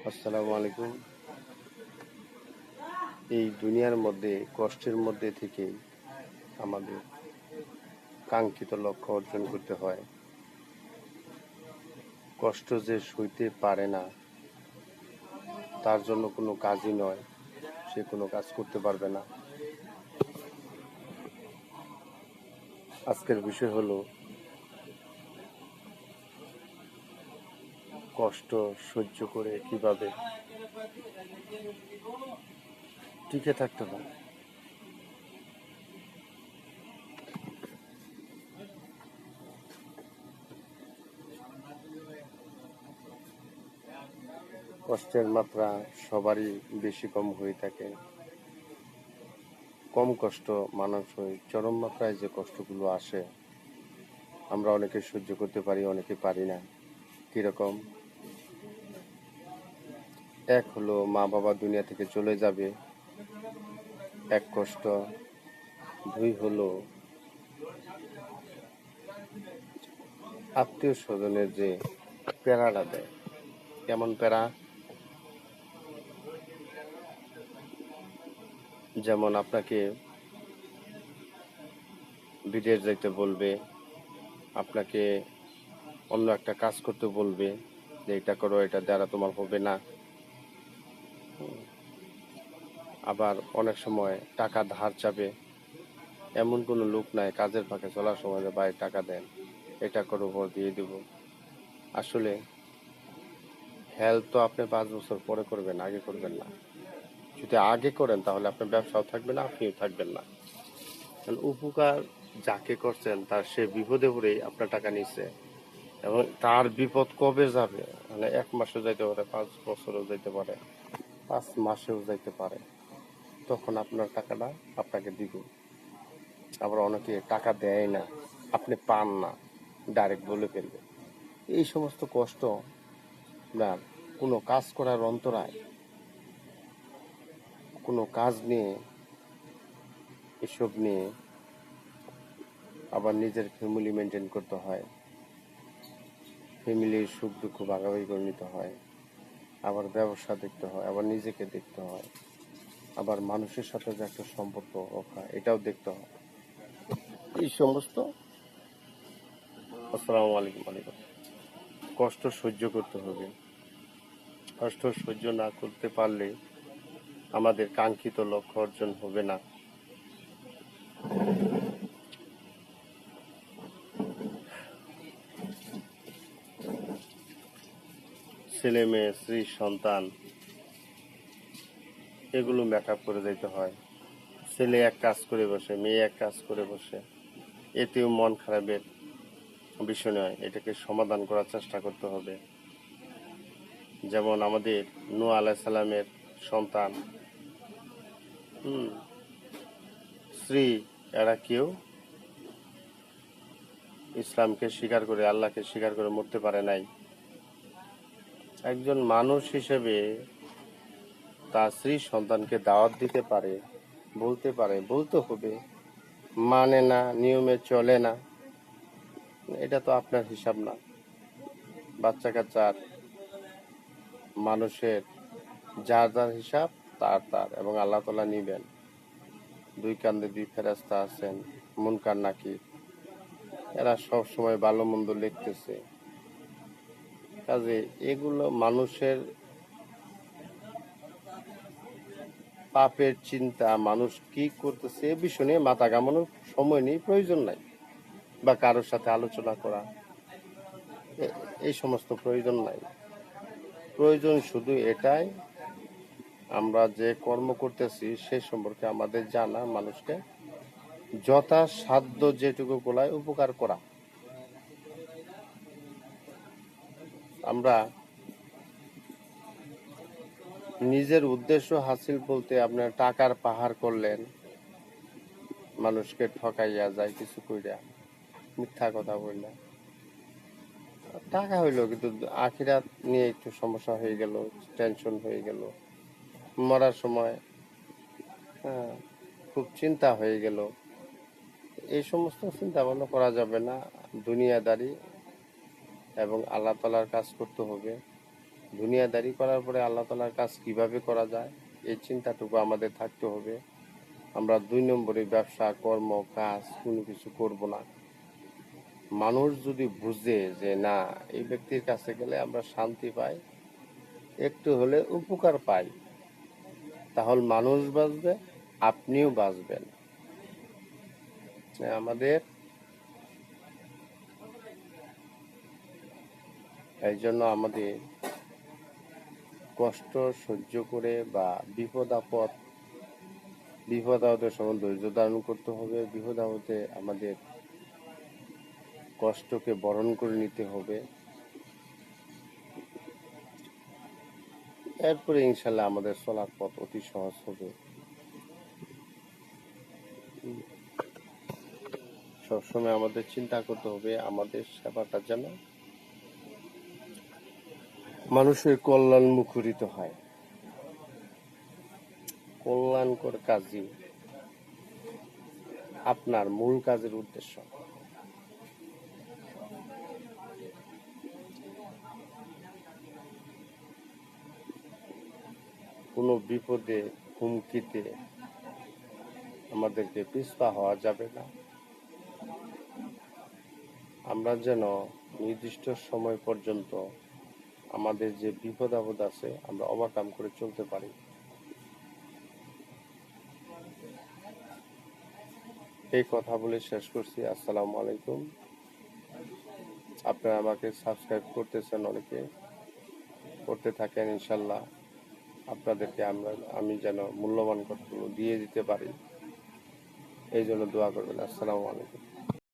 আসসালামু আলাইকুম। এই দুনিয়ার মধ্যে কষ্টের মধ্যে থেকেই আমাদের কাঙ্ক্ষিত লক্ষ্য অর্জন করতে হয়। কষ্ট যে সইতে পারে না তার জন্য কোনো কাজই নয়, সে কোনো কাজ করতে পারবে না। আজকের বিষয় হলো কষ্ট সহ্য করে কিভাবে টিকে থাকতে হয়। কষ্টের মাত্রা সবারই বেশি কম হয়ে থাকে। কম কষ্ট মানানসই, চরম মাত্রায় যে কষ্টগুলো আসে আমরা অনেকে সহ্য করতে পারি, অনেকে পারি না। কিরকম? এক হলো মা বাবা দুনিয়া থেকে চলে যাবে, এক কষ্ট। দুই হলো আত্মীয় স্বজনের যে প্যারাটা দেয়। কেমন প্যারা? যেমন আপনাকে বিদেশ যাইতে বলবে, আপনাকে অন্য একটা কাজ করতে বলবে, যে এটা করো, এটা দ্বারা তোমার হবে না। আবার অনেক সময় টাকা ধার চাবে। এমন কোনো লোক নাই কাজের ফাঁকে চলার সময় যে ভাই টাকা দেন, এটা করো, ভর দিয়ে দেব। আসলে হেল্প তো আপনি 5 বছর পরে করবেন, আগে করবেন না। যদি আগে করেন তাহলে আপনার ব্যবসাও থাকবে না, আপনিও থাকবেন না। কারণ উপকার যাকে করছেন তার সে বিপদে পড়েই আপনার টাকা নিচ্ছে, এবং তার বিপদ কবে যাবে, মানে 1 মাসও যাইতে পারে, 5 বছরও যাইতে পারে, 5 মাসেও যাইতে পারে। তখন আপনার টাকাটা আপনাকে দিব। আবার অনেকে টাকা দেয় না, আপনি পান না, ডাইরেক্ট বলে ফেলবে। এই সমস্ত কষ্ট না, কোনো কাজ করার অন্তরায়, কোনো কাজ নিয়ে, এসব নিয়ে আবার নিজের ফ্যামিলি মেনটেন করতে হয়, ফ্যামিলির সুখ দুঃখ ভাগাভাগি করে নিতে হয়, আবার ব্যবসা দেখতে হয়, আবার নিজেকে দেখতে হয়, আবার মানুষের সাথে যে একটা সম্পর্ক রক্ষা, এটাও দেখতে হয়। এই সমস্ত আসসালামু আলাইকুম আলাইকুম কষ্ট সহ্য করতে হবে। কষ্ট সহ্য না করতে পারলে আমাদের কাঙ্ক্ষিত লক্ষ্য অর্জন হবে না। ছেলে মেয়ে, স্ত্রী, সন্তান, এগুলো মেকআপ করে দিতে হয়। ছেলে এক কাজ করে বসে, মেয়ে এক কাজ করে বসে, এতেও মন খারাপের বিষয় নয়, এটাকে সমাধান করার চেষ্টা করতে হবে। যেমন আমাদের নূহ আলাইহিস সালামের সন্তান, স্ত্রী, এরা কেউ ইসলামকে স্বীকার করে, আল্লাহকে স্বীকার করে মরতে পারে নাই। একজন মানুষ হিসেবে তার স্ত্রী সন্তানকে দাওয়াত দিতে পারে, বলতে পারে, বলতে হবে। মানে না, নিয়মে চলে না, এটা তো আপনার হিসাব না। বাচ্চা কাচ্চার, মানুষের যার যার হিসাব তার তার, এবং আল্লাহ তাআলা নিবেন। দুই কান্দে দুই ফেরেশতা আছেন, মুনকার নাকির, এরা সব সময় ভালো মন্দ লিখতেছে। কাজে এগুলো মানুষের পাপের চিন্তা, মানুষ কি করতেছে এ বিষয় নিয়ে মাথা ঘামানোর সময় নেই, প্রয়োজন নাই। বা কারোর সাথে আলোচনা করা, এই সমস্ত প্রয়োজন নাই। প্রয়োজন শুধু এটাই, আমরা যে কর্ম করতেছি সে সম্পর্কে আমাদের জানা, মানুষকে যথাসাধ্য যেটুকু গোলায় উপকার করা। আমরা নিজের উদ্দেশ্য হাসিল বলতে আপনার টাকার পাহাড় করলেন, মানুষকে ঠকাইয়া যায় কিছু কইরা, মিথ্যা কথা বললেন, টাকা হইলো, কিন্তু আখিরাত নিয়ে একটু সমস্যা হয়ে গেল, টেনশন হয়ে গেল, মরার সময় খুব চিন্তা হয়ে গেল। এই সমস্ত চিন্তা ভাবনা করা যাবে না। দুনিয়াদারি এবং আল্লাহ তাআলার কাজ করতে হবে। দুনিয়াদারি করার পরে আল্লাহ তাআলার কাজ কিভাবে করা যায় এই চিন্তাটুকু আমাদের থাকতে হবে। আমরা 2 নম্বরে ব্যবসা কর্ম কাজ কোনো কিছু করব না। মানুষ যদি বুঝে যে না এই ব্যক্তির কাছে গেলে আমরা শান্তি পাই, একটু হলে উপকার পাই, তাহলে মানুষ বাঁচবে, আপনিও বাঁচবেন। আমাদের এই জন্য আমাদের কষ্ট সহ্য করে বা বিপদ আপদের সময় ধৈর্য ধারণ করতে হবে। বিপদ আপদে আমাদের কষ্টকে বরণ করে নিতে হবে। এরপরে ইনশাল্লাহ আমাদের চলার পথ অতি সহজ হবে। সবসময় আমাদের চিন্তা করতে হবে আমাদের সেবাটা যেন মানুষের কল্যাণ মুখরিত হয়। কল্যাণকর কাজই আপনার মূল কাজের উদ্দেশ্য। কোনো বিপদে হুমকিতে আমাদেরকে পিছপা হওয়া যাবে না। আমরা যেন নির্দিষ্ট সময় পর্যন্ত আমাদের যে বিপদ আপদ আছে আমরা ওভারকাম করে চলতে পারি। এই কথা বলে শেষ করছি। আসসালামু আলাইকুম। আপনারা আমাকে সাবস্ক্রাইব করতেছেন, অনেকে করতে থাকেন। ইনশাল্লাহ আপনাদেরকে আমি যেন মূল্যবান কথাগুলো দিয়ে দিতে পারি, এই জন্য দোয়া করবেন। আসসালামু আলাইকুম।